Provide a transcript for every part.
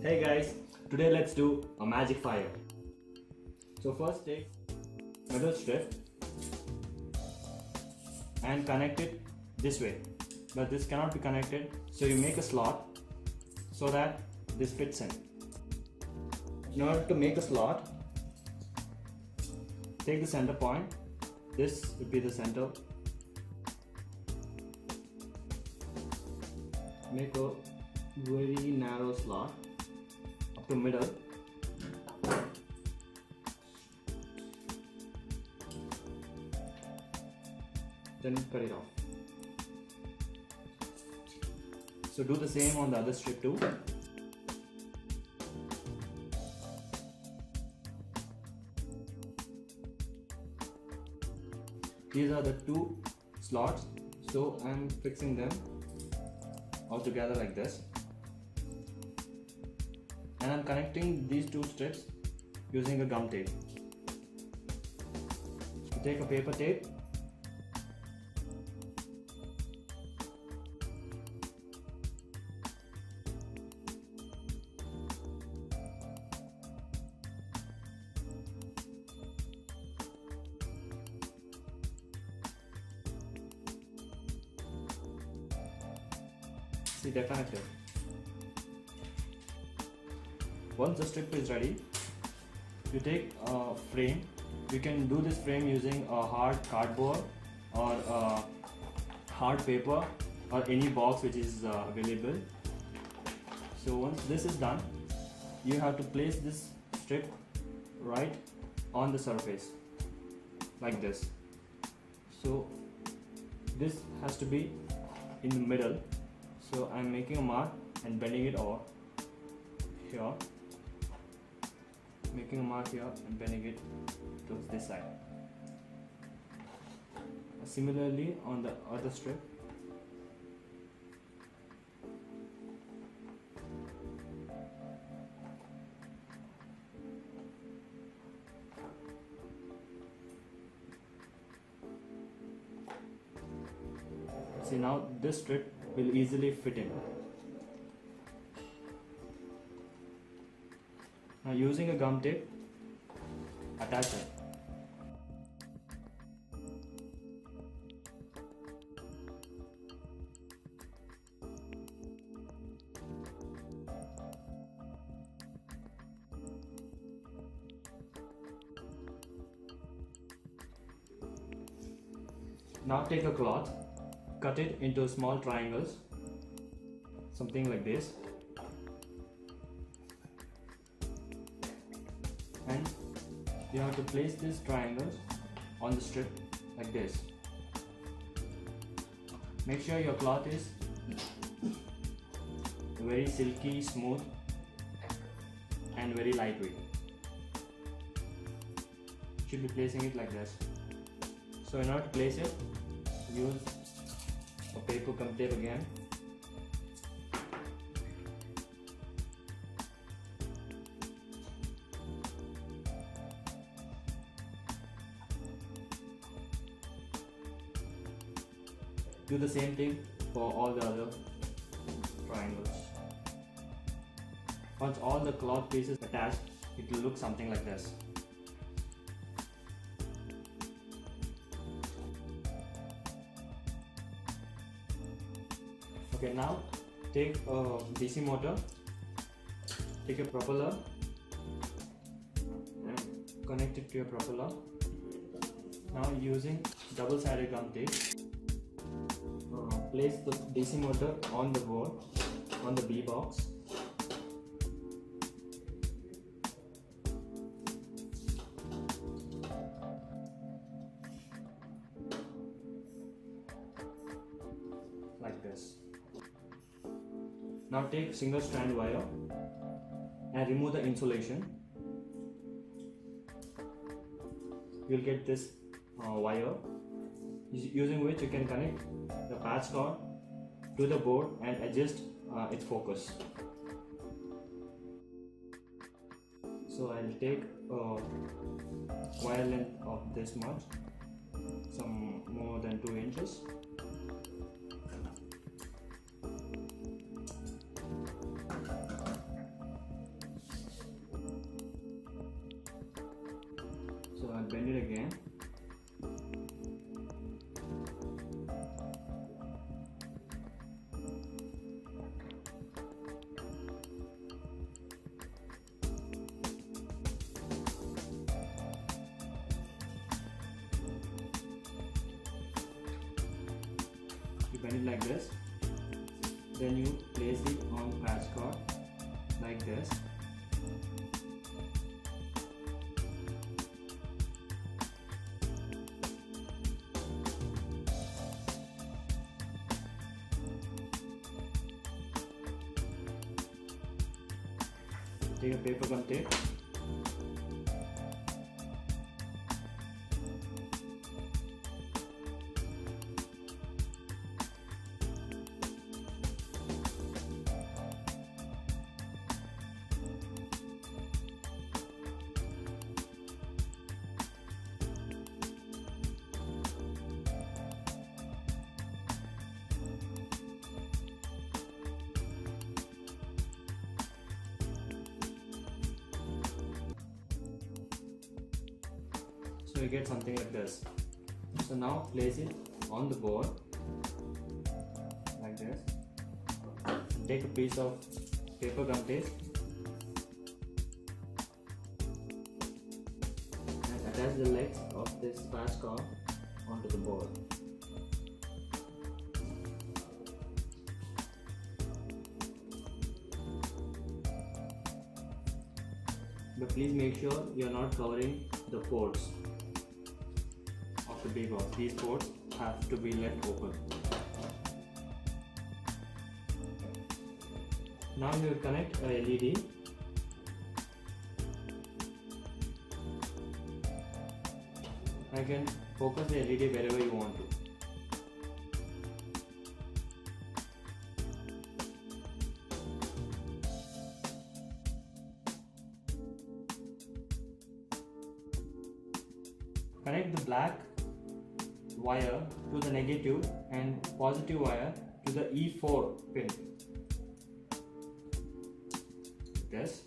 Hey guys, today let's do a magic fire. So first take metal strip and connect it this way, but this cannot be connected, so you make a slot so that this fits in. In order to make a slot, take the center point. This would be the center. Make a very narrow slot up to middle. Then cut it off. So do the same on the other strip too. These are the two slots, so I am fixing them all together like this, and I am connecting these two strips using a gum tape. So take a paper tape, see they're connected. Once the strip is ready, you take a frame. You can do this frame using a hard cardboard or a hard paper or any box which is available. So once this is done, you have to place this strip right on the surface like this. So this has to be in the middle. So I am making a mark and bending it over here, making a mark here and bending it towards this side. Similarly on the other strip. See, now this strip will easily fit in. Now using a gum tape, attach it. Now take a cloth, cut it into small triangles, something like this, and you have to place these triangles on the strip like this. Make sure your cloth is very silky, smooth and very lightweight. Should be placing it like this. So in order to place it, use a paper gum tape again. Do the same thing for all the other triangles. Once all the cloth pieces attached, it will look something like this. Okay, now take a DC motor, take a propeller and connect it to your propeller. Now using double-sided gum tape, place the DC motor on the board, on the B box. Like this. Now take single strand wire and remove the insulation. You'll get this wire, using which you can connect the patch cord to the board and adjust its focus. So I'll take a wire length of this much, some more than 2 inches. bend it like this. Then you place it on patch cord like this. Take a paper gum tape. So you get something like this. So now place it on the board like this. Take a piece of paper gum tape and attach the legs of this patch cord onto the board. But please make sure you are not covering the ports of the big box. These ports have to be left open. Now you will connect a LED. I can focus the LED wherever you want to. Connect the black wire to the negative and positive wire to the E4 pin. This.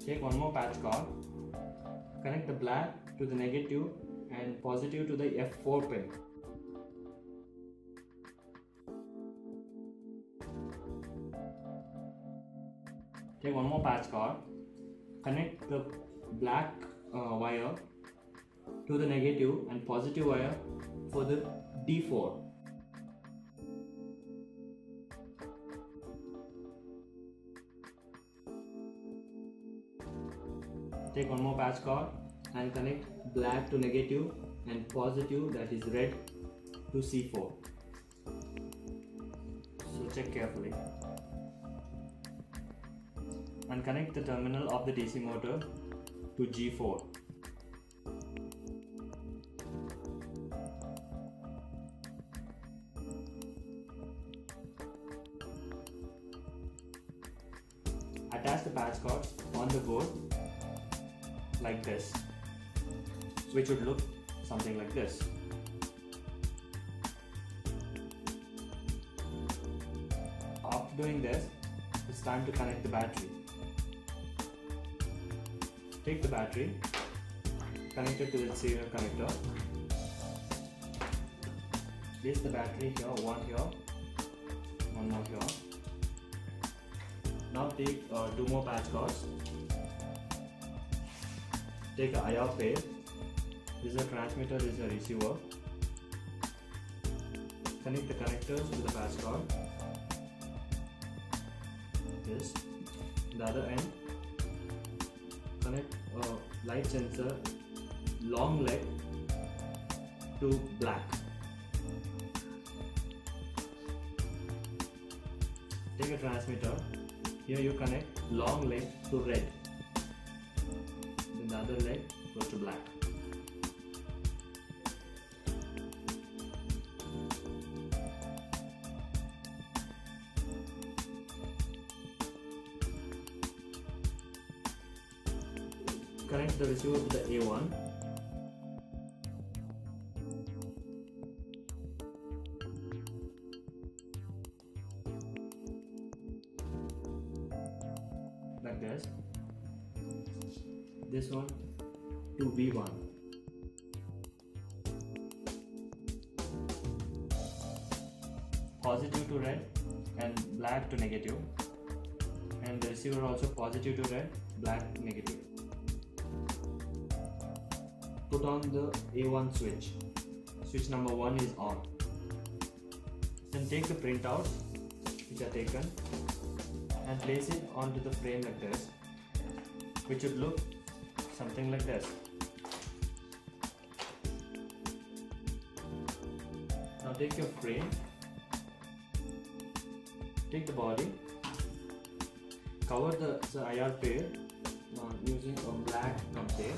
Take one more patch cord. Connect the black to the negative and positive to the F4 pin. Take one more patch cord. Connect the black wire to the negative and positive wire for the D4. Take one more patch cord and connect black to negative and positive, that is red, to C4. So check carefully. And connect the terminal of the DC motor to G4. Attach the patch cord on the board like this, which would look something like this. After doing this, it's time to connect the battery. Take the battery, connect it to the serial connector. Place the battery here, one here, one more here. Now take two more patch cords. Take a IR pair. This is a transmitter, this is a receiver. Connect the connectors to the patch cord. This. The other end. Connect a light sensor long leg to black. Take a transmitter. Here you connect long leg to red. Then the other leg goes to black. Connect the receiver to the A1. Like this. This one to V1. Positive to red and black to negative. And the receiver also positive to red, black, negative. Put on the A1 switch. Switch number 1 is on. Then take the printouts which are taken and place it onto the frame like this, which should look something like this. Now take your frame, take the body, cover the IR pair using a black gum tape.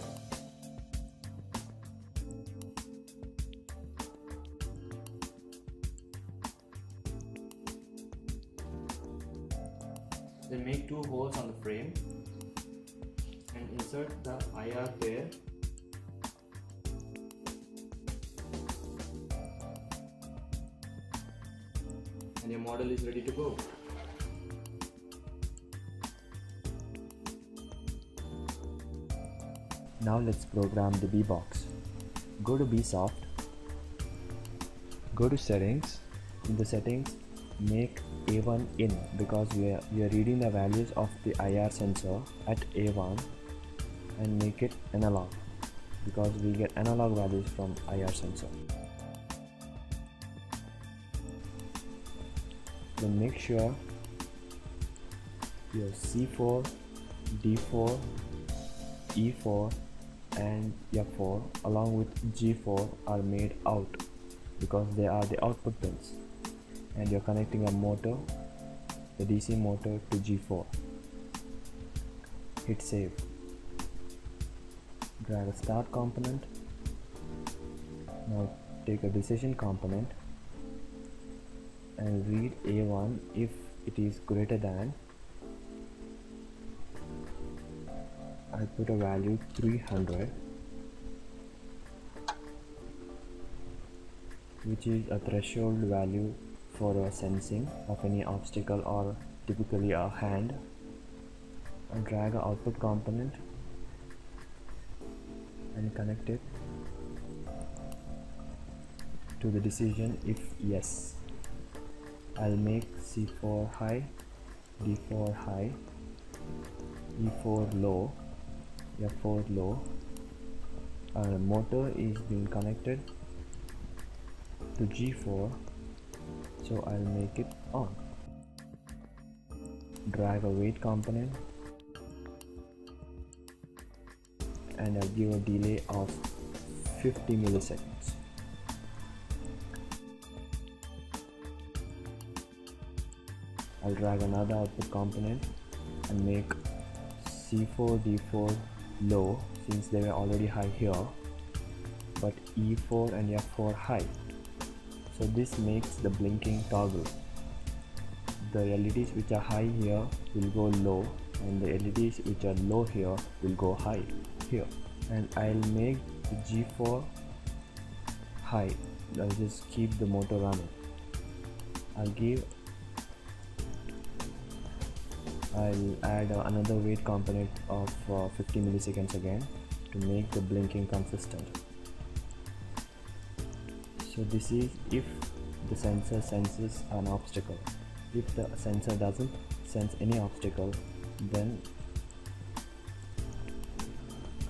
Then make 2 holes on the frame and insert the IR pair. And your model is ready to go. Now let's program the B-Box. Go to BSoft, go to settings. In the settings, make A1 in, because we are reading the values of the IR sensor at A1, and make it analog, because we get analog values from IR sensor. Then make sure your C4, D4, E4 and F4 along with G4 are made out, because they are the output pins, and you're connecting a motor, the DC motor, to G4. Hit save. Drag a start component. Now take a decision component and read A1 if it is greater than, I put a value 300, which is a threshold value for sensing of any obstacle or typically a hand. And drag an output component and connect it to the decision if yes. I'll make C4 high, D4 high, E4 low, F4 low. Our motor is being connected to G4, so I'll make it on. Drag a wait component and I'll give a delay of 50 milliseconds. I'll drag another output component and make C4, D4 low, since they were already high here, but E4 and F4 high. So this makes the blinking toggle. The LEDs which are high here will go low, and the LEDs which are low here will go high here. And I'll make the G4 high. I'll just keep the motor running. I'll add another wait component of 50 milliseconds again to make the blinking consistent. So this is if the sensor senses an obstacle. If the sensor doesn't sense any obstacle, then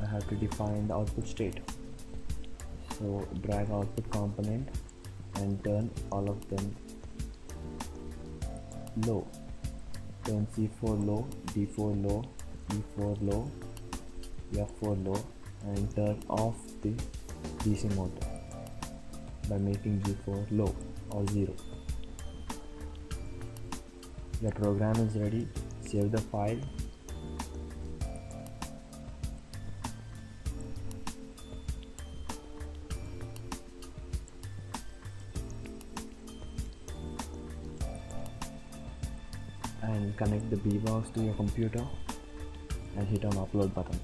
I have to define the output state. So drag output component and turn all of them low. Turn C4 low, D4 low, E4 low, F4 low, and turn off the DC motor by making G4 low or 0. Your program is ready. Save the file. And connect the B-Box to your computer and hit on upload button.